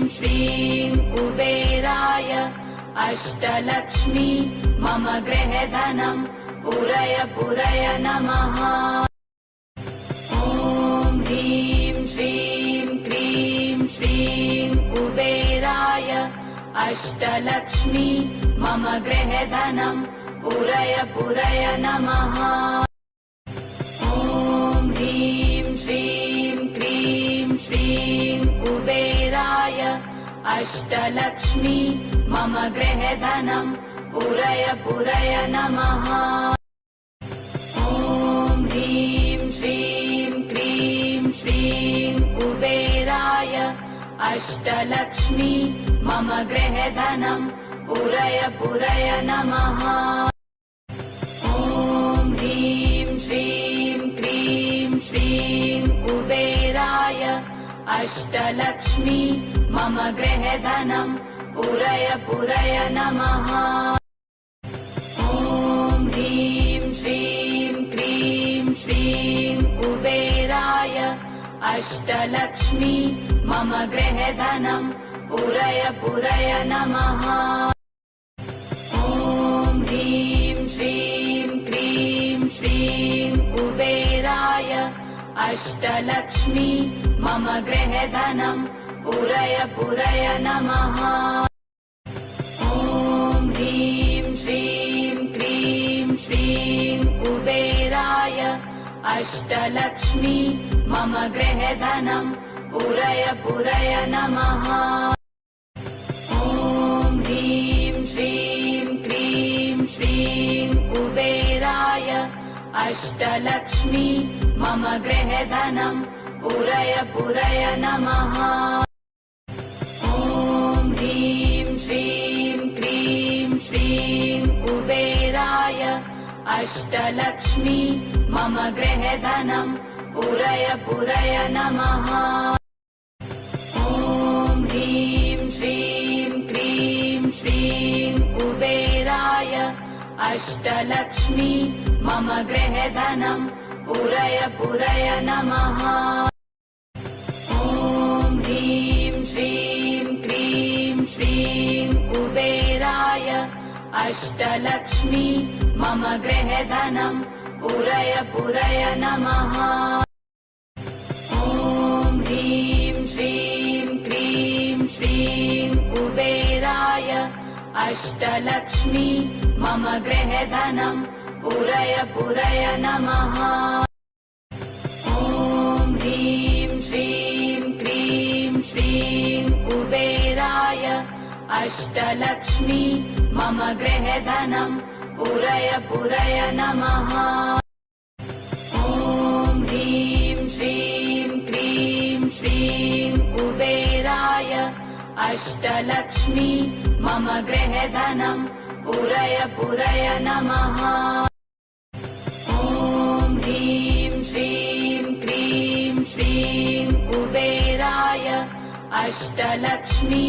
श्रीं कुबेराय अष्टलक्ष्मी मम गृहधनं पुरय पुरय नमः। ॐ ह्रीं श्रीं क्रीं श्रीं कुबेराय अष्टलक्ष्मी मम गृहधनं पुरय पुरय नमः। ॐ ह्रीं श्रीं क्रीं श्रीं कुबेराय अष्टलक्ष्मी मम गृहधनं पुरय पुरय नमः। ॐ ह्रीं श्रीं क्रीं श्रीं कुबेराय अष्टलक्ष्मी मम गृहधनं पुरय पुरय नमः। ॐ ह्रीं श्रीं क्रीं श्रीं कुबेराय अष्टलक्ष्मी मम गृहधनं पुरय पुरय नमः। ॐ ह्रीं श्रीं क्रीं श्रीं कुबेराय अष्टलक्ष्मी मम गृहधनं पुरय पुरय नमः। ॐ ह्रीं श्रीं क्रीं श्रीं कुबेराय अष्टलक्ष्मी मम गृहधनं पुरय पुरय नमः। ॐ ह्रीं श्रीं क्रीं श्रीं कुबेराय अष्टलक्ष्मी मम गृहधनं पुरय पुरय नमः। ॐ ह्रीं श्रीं क्रीं श्रीं कुबेराय अष्टलक्ष्मी मम गृहधनं पुरय पुरय नमः। ॐ ह्रीं श्रीं क्रीं श्रीं कुबेराय अष्टलक्ष्मी मम गृहधनं पुरय पुरय नमः। ॐ ह्रीं श्रीं क्रीं श्रीं कुबेराय अष्टलक्ष्मी मम गृहधनं पुरय पुरय नमः। ॐ ह्रीं श्रीं क्रीं श्रीं कुबेराय अष्टलक्ष्मी मम गृहधनं पुरय पुरय नमः। ॐ ह्रीं श्रीं क्रीं श्रीं कुबेराय अष्टलक्ष्मी मम गृहधनं पुरय पुरय नमः। ॐ ह्रीं श्रीं क्रीं श्रीं कुबेराय अष्टलक्ष्मी मम गृहधनं पुरय पुरय नमः। ॐ ह्रीं श्रीं क्रीं श्रीं कुबेराय अष्टलक्ष्मी मम गृहधनं पुरय पुरय नमः। ॐ ह्रीं श्रीं क्रीं श्रीं कुबेराय अष्टलक्ष्मी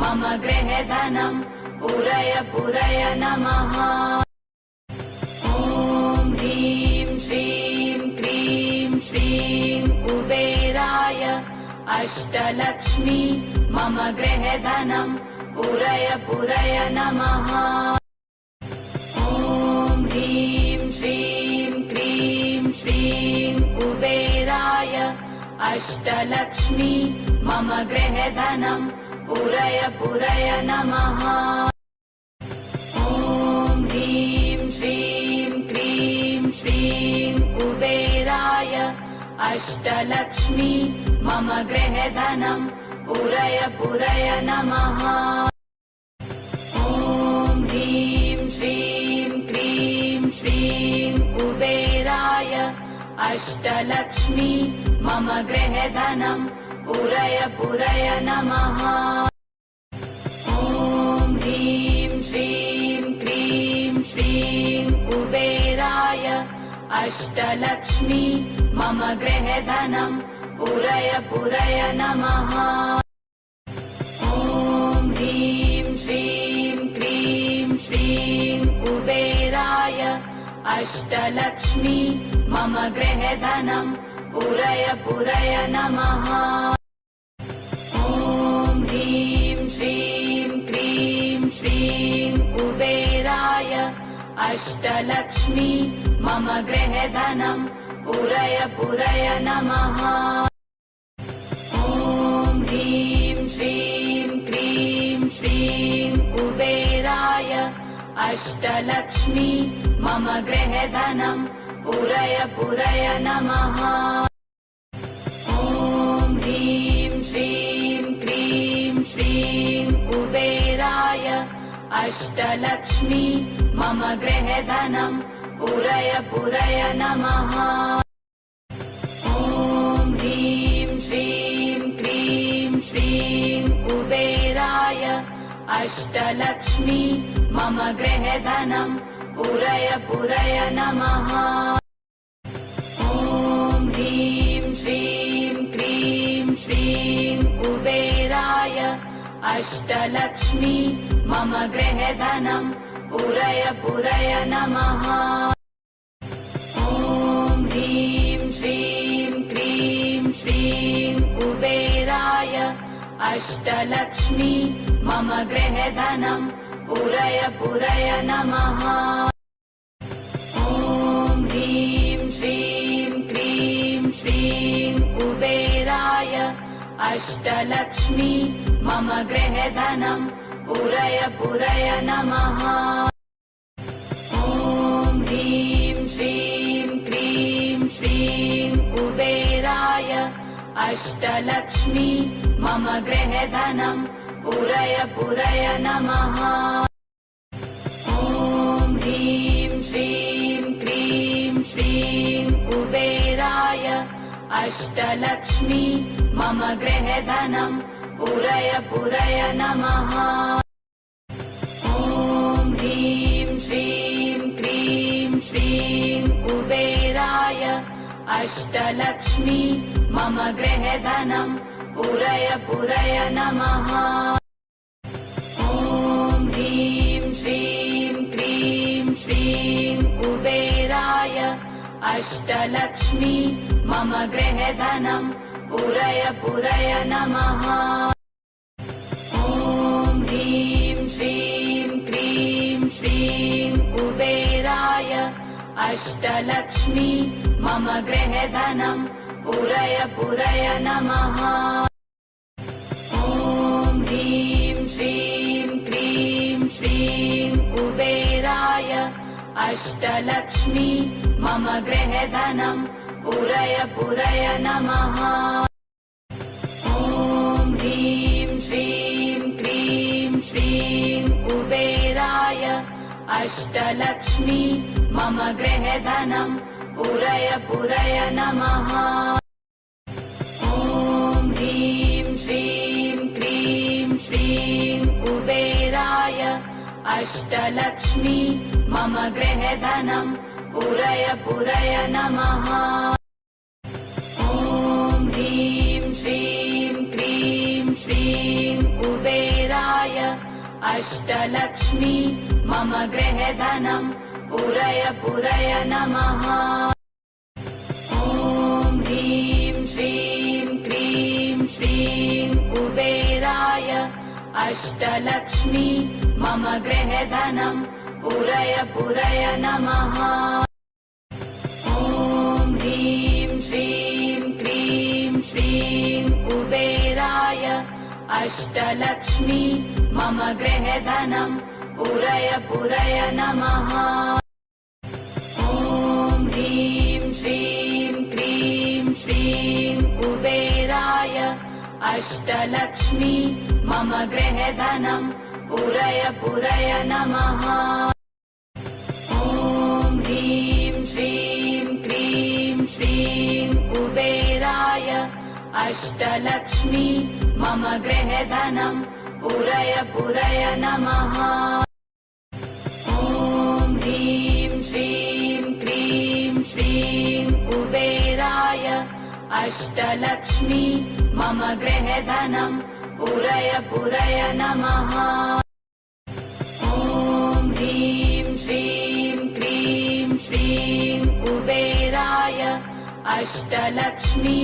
मम गृहधनं पुरय पुरय नमः। ॐ ह्रीं श्रीं क्रीं श्रीं कुबेराय अष्टलक्ष्मी मम गृहधनं पुरय पुरय नमः। ॐ ह्रीं श्रीं क्रीं श्रीं कुबेराय अष्टलक्ष्मी मम गृहधनं पुरय पुरय नमः। ॐ ह्रीं श्रीं क्रीं श्रीं कुबेराय अष्टलक्ष्मी मम गृहधनं पुरय पुरय नमः। ॐ ह्रीं श्रीं क्रीं श्रीं कुबेराय अष्टलक्ष्मी मम गृहधनं पुरय पुरय नमः। ॐ ह्रीं श्रीं क्रीं श्रीं कुबेराय अष्टलक्ष्मी मम गृहधनं पुरय पुरय नमः। ॐ ह्रीं श्रीं क्रीं श्रीं कुबेराय अष्टलक्ष्मी मम गृहधनं पुरय पुरय नमः। ॐ ह्रीं अष्टलक्ष्मी मम गृहधनम् पुरय पुरय नमः। ॐ ह्रीं श्रीं क्रीं श्रीं कुबेराय अष्टलक्ष्मी मम गृहधनम् पुरय पुरय नमः। ॐ ह्रीं श्रीं क्रीं श्रीं कुबेराय अष्टलक्ष्मी मम गृहधनम् पुरय पुरय नमः। ॐ ह्रीं श्रीं क्रीं श्रीं कुबेराय अष्टलक्ष्मी मम गृहधनम् पुरय पुरय नमः। ॐ ह्रीं श्रीं क्रीं श्रीं कुबेराय अष्टलक्ष्मी मम गृहधनम् पुरय पुरय नमः। ॐ ह्रीं श्रीं क्रीं श्रीं कुबेराय अष्टलक्ष्मी मम गृहधनम् पुरय पुरय नमः। ॐ ह्रीं श्रीं क्रीं श्रीं कुबेराय अष्टलक्ष्मी मम गृहधनम् पुरय पुरय नमः। ॐ ह्रीं श्रीं क्रीं श्रीं कुबेराय अष्टलक्ष्मी मम गृहधनम् पुरय पुरय नमः। ॐ ह्रीं श्रीं क्रीं श्रीं कुबेराय अष्टलक्ष्मी मम गृहधनम् पुरय पुरय नमः। ॐ ह्रीं श्रीं क्रीं श्रीं कुबेराय अष्टलक्ष्मी मम गृहधनम् पुरय पुरय नमः। ॐ ह्रीं श्रीं क्रीं श्रीं कुबेराय अष्टलक्ष्मी मम गृहधनम् पुरय पुरय नमः। ॐ ह्रीं श्रीं क्रीं श्रीं कुबेराय अष्टलक्ष्मी मम गृहधनम् पुरय पुरय नमः। ॐ ह्रीं श्रीं क्रीं श्रीं कुबेराय अष्टलक्ष्मी मम गृहधनम् पुरय पुरय नमः। ॐ ह्रीं श्रीं क्रीं श्रीं कुबेराय अष्टलक्ष्मी मम गृहधनम् पुरय पुरय नमः। ॐ ह्रीं श्रीं क्रीं श्रीं कुबेराय अष्टलक्ष्मी मम गृहधनम् पुरय पुरय नमः। ॐ ह्रीं श्रीं क्रीं श्रीं कुबेराय अष्टलक्ष्मी मम गृहधनम् पुरय पुरय नमः। ॐ ह्रीं श्रीं क्रीं श्रीं कुबेराय अष्टलक्ष्मी मम गृहधनम् पुरय पुरय नमः। ॐ ह्रीं श्रीं क्रीं श्रीं कुबेराय अष्टलक्ष्मी मम गृहधनम् पुरय पुरय नमः। ॐ ह्रीं श्रीं क्रीं श्रीं कुबेराय अष्टलक्ष्मी मम गृहधनम् पुरय पुरय नमः। ॐ ह्रीं श्रीं क्रीं श्रीं कुबेराय अष्टलक्ष्मी मम गृहधनम् पुरय पुरय नमः। ॐ ह्रीं श्रीं क्रीं श्रीं कुबेराय अष्टलक्ष्मी मम गृहधनम् पुरय पुरय नमः। ॐ ह्रीं श्रीं क्रीं श्रीं कुबेराय अष्टलक्ष्मी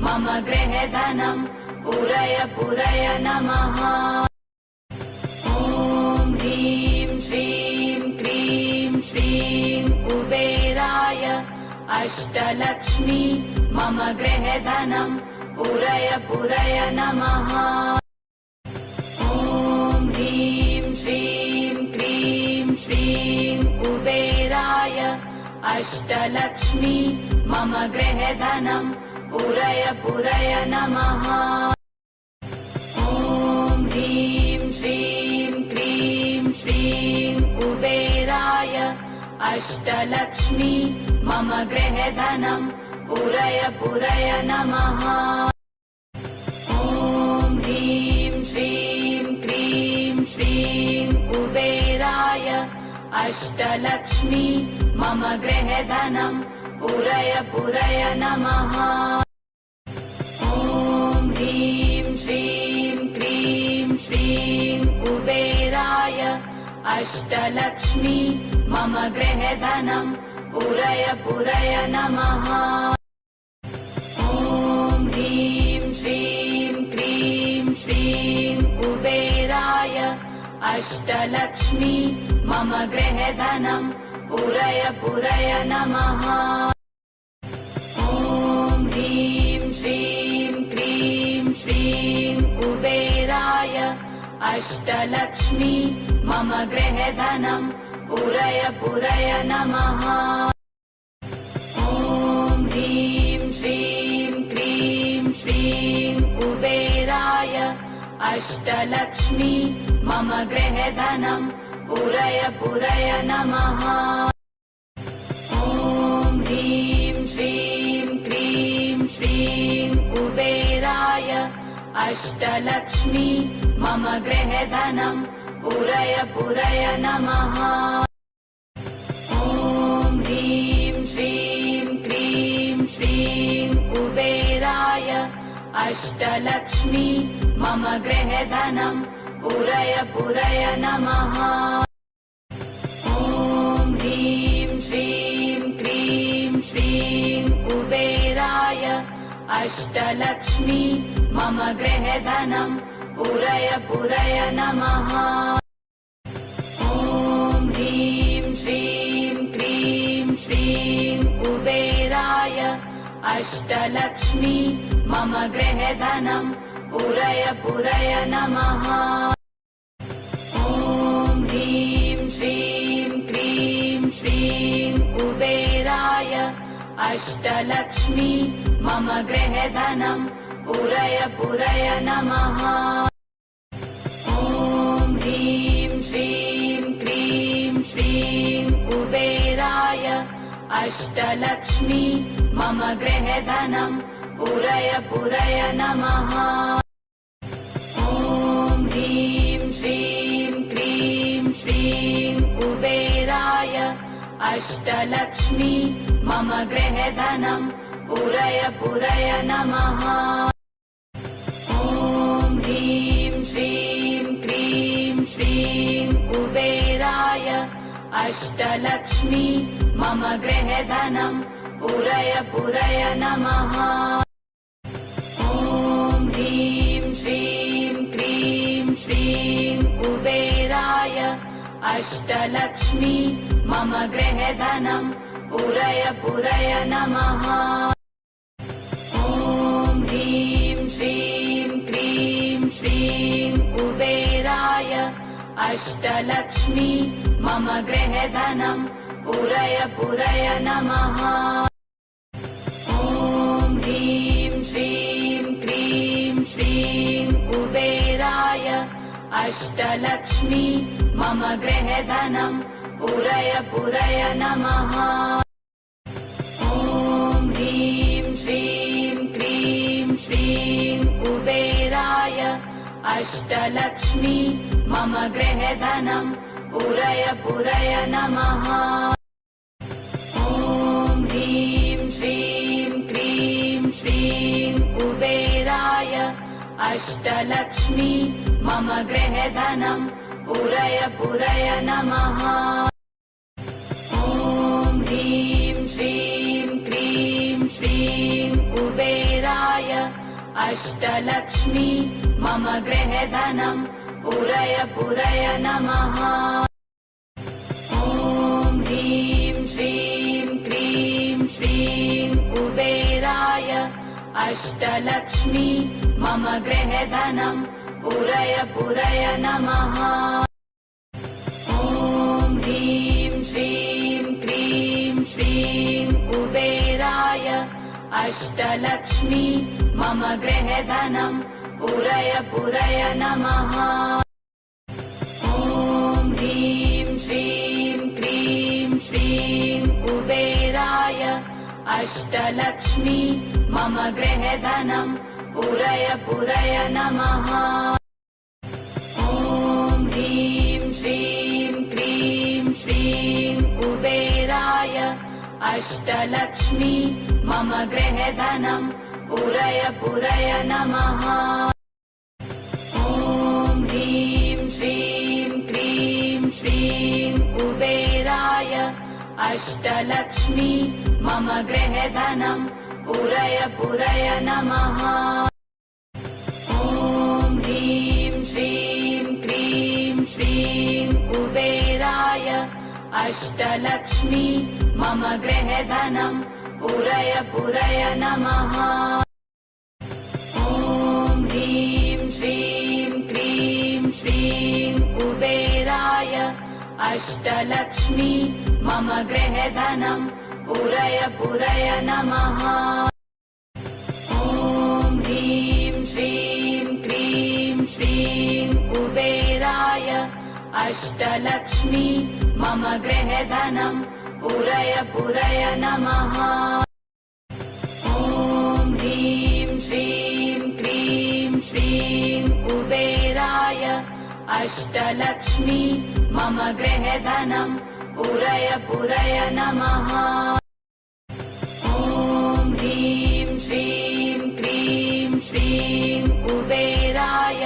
मम गृहधनम् पुरय पुरय नमः। ॐ ह्रीं श्रीं क्रीं श्रीं अष्टलक्ष्मी मम गृहधनम् पुरय पुरय नमः। ॐ ह्रीं श्रीं क्रीं श्रीं कुबेराय अष्टलक्ष्मी मम गृहधनम् पुरय पुरय नमः। ॐ ह्रीं श्रीं क्रीं श्रीं कुबेराय अष्टलक्ष्मी मम गृहधनम् पुरय पुरय नमः। ॐ ह्रीं श्रीं क्रीं श्रीं कुबेराय अष्टलक्ष्मी मम गृहधनम् पुरय पुरय नमः। ॐ ह्रीं श्रीं क्रीं श्रीं कुबेराय अष्टलक्ष्मी मम गृहधनम् पुरय पुरय नमः। ॐ ह्रीं श्रीं क्रीं श्रीं कुबेराय अष्टलक्ष्मी मम गृहधनम् पुरय पुरय नमः। ॐ ह्रीं श्रीं क्रीं श्रीं कुबेराय अष्टलक्ष्मी मम गृहधनम् पुरय पुरय नमः। ॐ ह्रीं श्रीं क्रीं श्रीं कुबेराय अष्टलक्ष्मी मम गृहधनम् पुरय पुरय नमः। ॐ ह्रीं श्रीं क्रीं श्रीं कुबेराय अष्टलक्ष्मी मम गृहधनम् पुरय पुरय नमः। ॐ ह्रीं श्रीं क्रीं श्रीं कुबेराय अष्टलक्ष्मी मम गृहधनम् पुरय पुरय नमः। ॐ ह्रीं श्रीं क्रीं श्रीं कुबेराय अष्टलक्ष्मी मम गृहधनम् पुरय पुरय नमः। ॐ ह्रीं श्रीं क्रीं श्रीं कुबेराय अष्टलक्ष्मी मम गृहधनम् पुरय पुरय नमः। ॐ ह्रीं श्रीं क्रीं श्रीं कुबेराय अष्टलक्ष्मी मम गृहधनम् पुरय पुरय नमः। ॐ ह्रीं श्रीं क्रीं श्रीं कुबेराय अष्टलक्ष्मी मम गृहधनम् पुरय पुरय नमः। ॐ ह्रीं श्रीं क्रीं श्रीं कुबेराय अष्टलक्ष्मी मम गृहधनम् पुरय पुरय नमः। ॐ ह्रीं श्रीं क्रीं श्रीं कुबेराय अष्टलक्ष्मी मम गृहधनम् पुरय पुरय नमः। ॐ ह्रीं श्रीं क्रीं श्रीं कुबेराय अष्टलक्ष्मी मम गृहधनम् पुरय पुरय नमः। ॐ ह्रीं श्रीं क्रीं श्रीं कुबेराय अष्टलक्ष्मी मम गृहधनम् पुरय पुरय नमः। ॐ ह्रीं श्रीं क्रीं श्रीं कुबेराय अष्टलक्ष्मी मम गृहधनम् पुरय पुरय नमः। ॐ ह्रीं श्रीं क्रीं श्रीं कुबेराय अष्टलक्ष्मी मम गृहधनम् पुरय पुरय नमः। ॐ ह्रीं श्रीं क्रीं श्रीं कुबेराय अष्टलक्ष्मी मम गृहधनम् पुरय पुरय नमः। ॐ ह्रीं श्रीं क्रीं श्रीं कुबेराय अष्टलक्ष्मी मम गृहधनम् पुरय पुरय नमः। ॐ ह्रीं श्रीं क्रीं श्रीं अष्टलक्ष्मी मम गृहधनम् पूरय पूरय नमः। ॐ ह्रीं श्रीं क्रीं श्रीं कुबेराय अष्टलक्ष्मी मम गृहधनम् पूरय पूरय नमः। ॐ ह्रीं श्रीं क्रीं श्रीं कुबेराय अष्टलक्ष्मी मम गृहधनम् पूरय पूरय नमः। ॐ ह्रीं श्रीं क्रीं श्रीं कुबेराय अष्टलक्ष्मी मम गृहधनम् पूरय पूरय नमः। ॐ ह्रीं श्रीं क्रीं श्रीं कुबेराय अष्टलक्ष्मी मम गृहधनम् पूरय पूरय नमः। ॐ ह्रीं श्रीं क्रीं श्रीं कुबेराय अष्टलक्ष्मी मम गृहधनम् पूरय पूरय नमः। ॐ ह्रीं श्रीं क्रीं श्रीं कुबेराय अष्टलक्ष्मी मम गृहधनम् पूरय पूरय नमः। ॐ ह्रीं श्रीं क्रीं श्रीं कुबेराय अष्टलक्ष्मी मम गृहधनम् पूरय पूरय नमः। ॐ ह्रीं श्रीं क्रीं श्रीं कुबेराय अष्टलक्ष्मी मम गृहधनम् पूरय पूरय नमः। ॐ ह्रीं श्रीं क्रीं श्रीं कुबेराय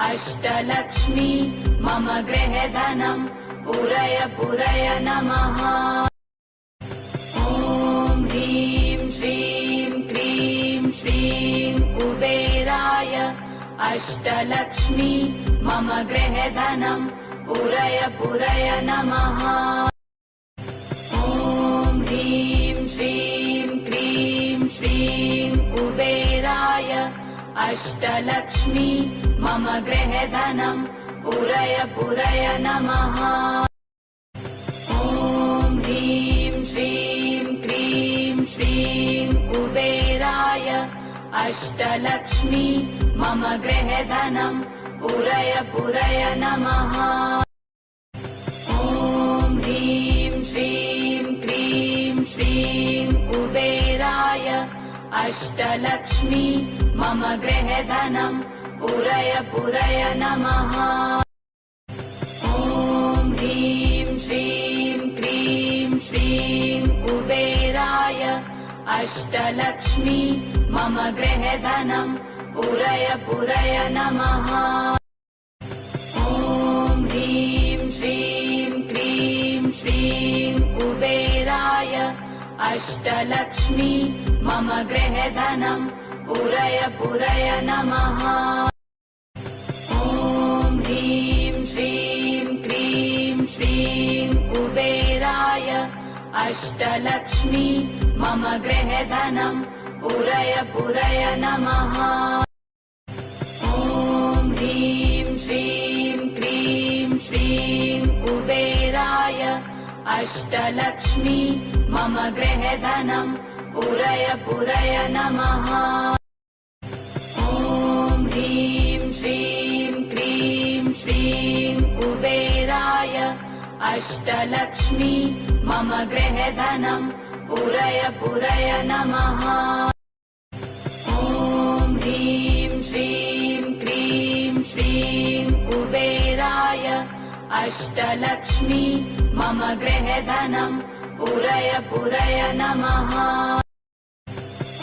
अष्टलक्ष्मी मम गृहधनम् पूरय पूरय नमः। ॐ ह्रीं श्रीं क्रीं श्रीं कुबेराय अष्टलक्ष्मी मम गृहधनम् पूरय पूरय नमः। ॐ ह्रीं श्रीं क्रीं श्रीं कुबेराय अष्टलक्ष्मी मम गृहधनम् पूरय पूरय नमः। ॐ ह्रीं श्रीं क्रीं श्रीं कुबेराय अष्टलक्ष्मी मम गृहधनम् पूरय पूरय नमः। ॐ ह्रीं श्रीं क्रीं श्रीं कुबेराय अष्टलक्ष्मी मम गृहधनम् पूरय पूरय नमः। ॐ ह्रीं श्रीं क्रीं श्रीं कुबेराय अष्टलक्ष्मी मम गृहधनम् पूरय पूरय नमः। ॐ ह्रीं श्रीं क्रीं श्रीं कुबेराय अष्टलक्ष्मी मम गृहधनम् पूरय पूरय नमः। ॐ ह्रीं श्रीं क्रीं श्रीं कुबेराय अष्टलक्ष्मी मम गृहधनम् पूरय पूरय नमः। ॐ ह्रीं श्रीं क्रीं श्रीं कुबेराय अष्टलक्ष्मी मम गृहधनम् पूरय पूरय नमः। ॐ ह्रीं श्रीं क्रीं श्रीं कुबेराय अष्टलक्ष्मी मम गृहधनम् पूरय पूरय नमः। ॐ ह्रीं श्रीं क्रीं श्रीं कुबेराय अष्टलक्ष्मी मम गृहधनम् पूरय पूरय नमः।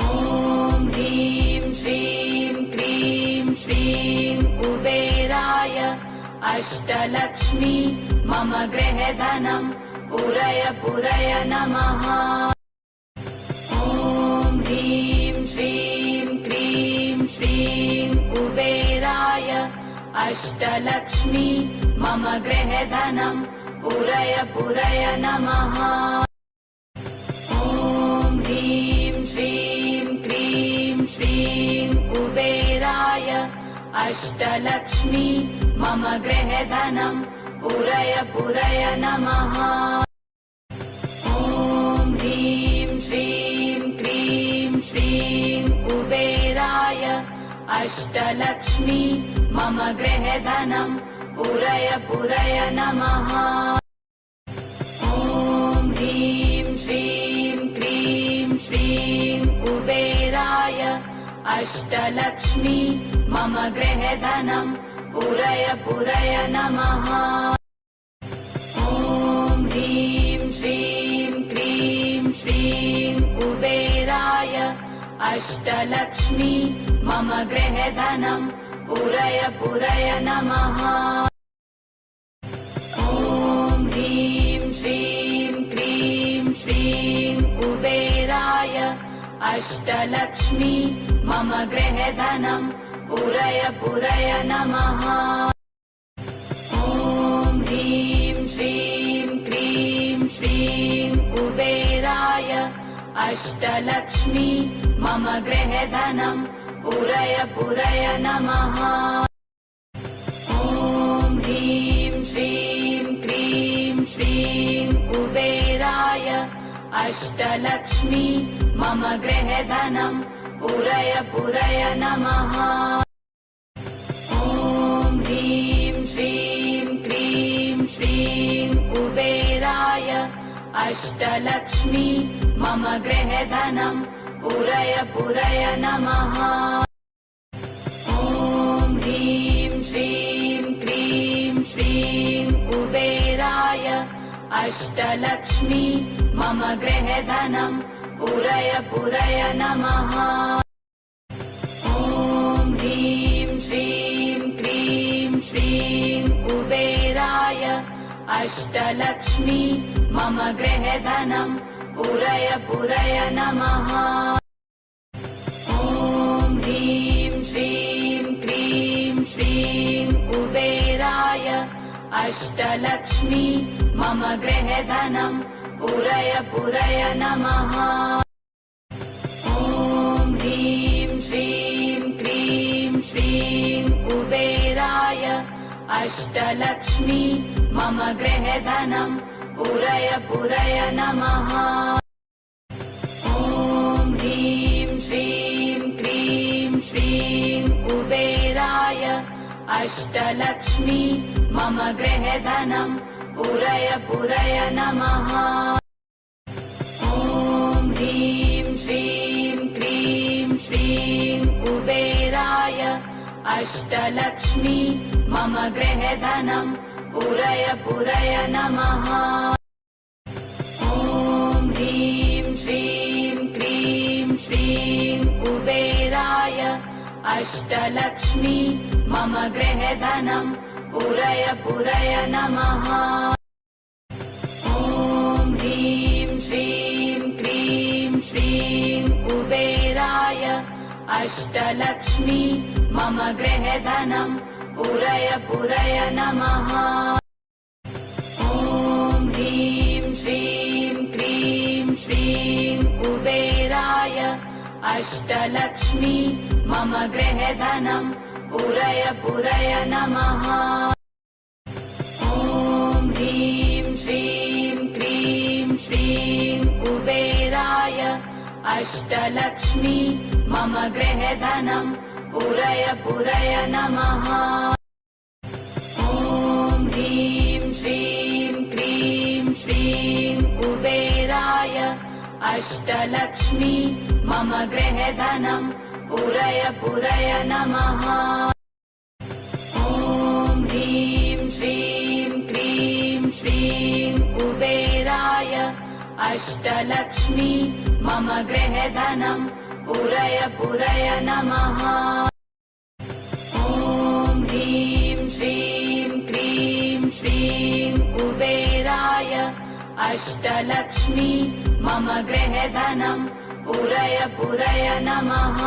ॐ ह्रीं श्रीं क्रीं श्रीं कुबेराय अष्टलक्ष्मी मम गृहधनम् पूरय पूरय नमः। ॐ ह्रीं श्रीं क्रीं श्रीं कुबेराय अष्टलक्ष्मी मम गृहधनम् पूरय पूरय नमः। ॐ ह्रीं श्रीं क्रीं अष्टलक्ष्मी मम गृहधनम् पूरय पूरय नमः। ॐ ह्रीं श्रीं क्रीं श्रीं कुबेराय अष्टलक्ष्मी मम गृहधनम् पूरय पूरय नमः। ॐ ह्रीं श्रीं क्रीं श्रीं कुबेराय अष्टलक्ष्मी मम गृहधनम् पूरय पूरय नमः। ॐ ह्रीं श्रीं क्रीं श्रीं कुबेराय अष्टलक्ष्मी मम गृहधनम् पूरय पूरय नमः। ॐ ह्रीं श्रीं क्रीं श्रीं कुबेराय अष्टलक्ष्मी मम गृहधनम् पूरय पूरय नमः। ॐ ह्रीं श्रीं क्रीं श्रीं कुबेराय अष्टलक्ष्मी मम गृहधनम् पूरय पूरय नमः। ॐ ह्रीं श्रीं क्रीं श्रीं कुबेराय अष्टलक्ष्मी मम गृहधनम् पूरय पूरय नमः। ॐ ह्रीं श्रीं क्रीं श्रीं कुबेराय अष्टलक्ष्मी मम गृहधनम् पूरय पूरय नमः। ॐ ह्रीं श्रीं क्रीं श्रीं कुबेराय अष्टलक्ष्मी मम गृहधनम् पूरय पूरय नमः। ॐ ह्रीं श्रीं क्रीं श्रीं कुबेराय अष्टलक्ष्मी मम गृहधनम् पूरय पूरय नमः। ॐ ह्रीं श्रीं क्रीं श्रीं कुबेराय अष्टलक्ष्मी मम गृहधनम् पूरय पूरय नमः। ॐ ह्रीं श्रीं क्रीं श्रीं कुबेराय अष्टलक्ष्मी मम गृहधनम् पूरय पूरय नमः। ॐ ह्रीं श्रीं क्रीं श्रीं कुबेराय अष्टलक्ष्मी मम गृहधनम् पूरय पूरय नमः। ॐ ह्रीं श्रीं क्रीं श्रीं कुबेराय अष्टलक्ष्मी मम गृहधनम् पूरय पूरय नमः। ॐ ह्रीं श्रीं क्रीं श्रीं कुबेराय अष्टलक्ष्मी मम गृहधनम् पूरय पूरय नमः। ॐ ह्रीं श्रीं क्रीं श्रीं कुबेराय अष्टलक्ष्मी मम गृहधनम् पूरय पूरय नमः। ॐ ह्रीं श्रीं क्रीं श्रीं कुबेराय अष्टलक्ष्मी मम गृहधनम् पूरय पूरय नमः। ॐ ह्रीं श्रीं क्रीं श्रीं कुबेराय अष्टलक्ष्मी मम गृहधनम् पूरय पूरय नमः। ॐ ह्रीं श्रीं क्रीं श्रीं कुबेराय अष्टलक्ष्मी मम गृहधनम् पूरय पूरय नमः। ॐ ह्रीं श्रीं क्रीं श्रीं कुबेराय अष्टलक्ष्मी मम गृहधनम् पूरय पूरय नमः। ॐ ह्रीं श्रीं क्रीं श्रीं कुबेराय अष्टलक्ष्मी मम गृहधनम् पूरय पूरय नमः।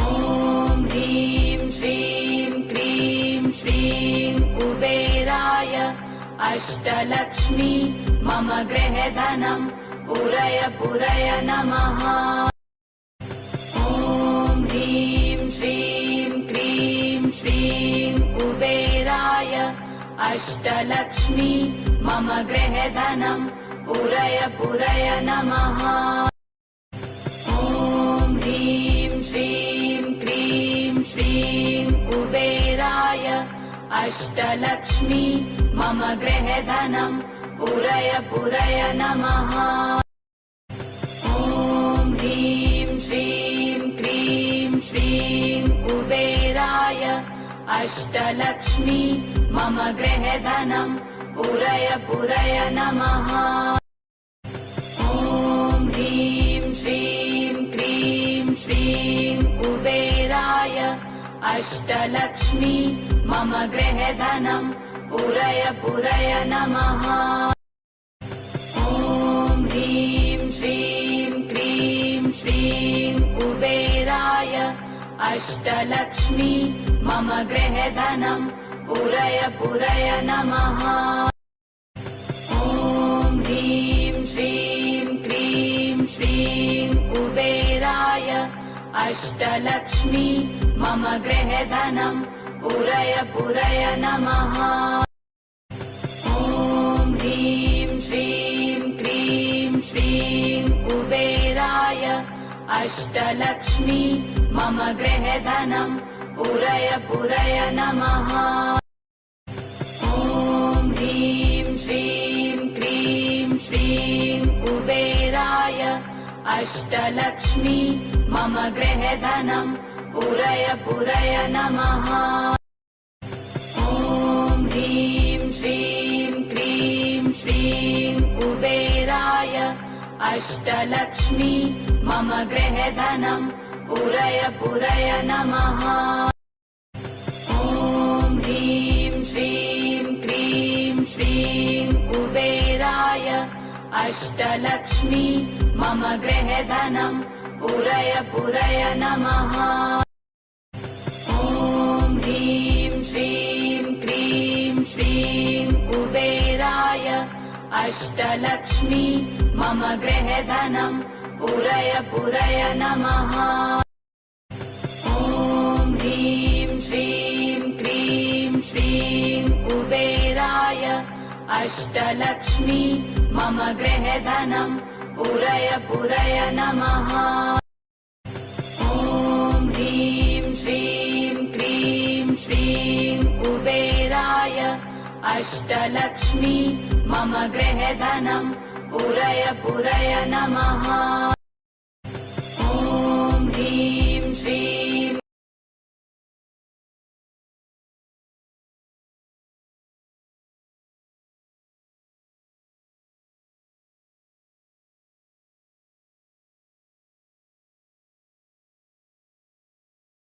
ॐ ह्रीं श्रीं क्रीं श्रीं कुबेराय अष्टलक्ष्मी मम गृहधनम् पूरय पूरय नमः। ॐ ह्रीं श्रीं श्रीं कुबेराय अष्टलक्ष्मी मम गृहधनं पुरय पुरय नमः। ॐ ह्रीं श्रीं क्रीं श्रीं कुबेराय अष्टलक्ष्मी मम गृहधनं पुरय पुरय नमः। ॐ ह्रीं श्रीं क्रीं श्रीं कुबेराय अष्टलक्ष्मी मम गृहधनं पुरय पुरय नमः। ॐ ह्रीं श्रीं क्रीं श्रीं कुबेराय अष्टलक्ष्मी मम गृहधनं पुरय पुरय नमः। ॐ ह्रीं श्रीं क्रीं श्रीं कुबेराय अष्टलक्ष्मी मम गृहधनं पुरय पुरय नमः। ॐ ह्रीं श्रीं क्रीं श्रीं कुबेराय अष्टलक्ष्मी मम गृहधनं पुरय पुरय नमः। ॐ ह्रीं श्रीं क्रीं श्रीं कुबेराय अष्टलक्ष्मी मम गृहधनं पुरय पुरय नमः। ॐ ह्रीं श्रीं क्रीं श्रीं कुबेराय अष्टलक्ष्मी मम गृहधनं पुरय पुरय नमः। ॐ ह्रीं श्रीं क्रीं श्रीं कुबेराय अष्टलक्ष्मी मम गृहधनं पुरय पुरय नमः। ॐ ह्रीं श्रीं क्रीं श्रीं कुबेराय अष्टलक्ष्मी मम गृहधनं पुरय पुरय नमः। ॐ ह्रीं श्रीं क्रीं श्रीं कुबेराय अष्टलक्ष्मी मम गृहधनं पुरय पुरय नमः। ॐ ह्रीं श्रीं क्रीं श्रीं कुबेराय अष्टलक्ष्मी मम गृहधनं पुरय पुरय नमः। ॐ ह्रीं श्रीं क्रीं श्रीं कुबेराय अष्टलक्ष्मी मम गृहधनं पुरय पुरय नमः।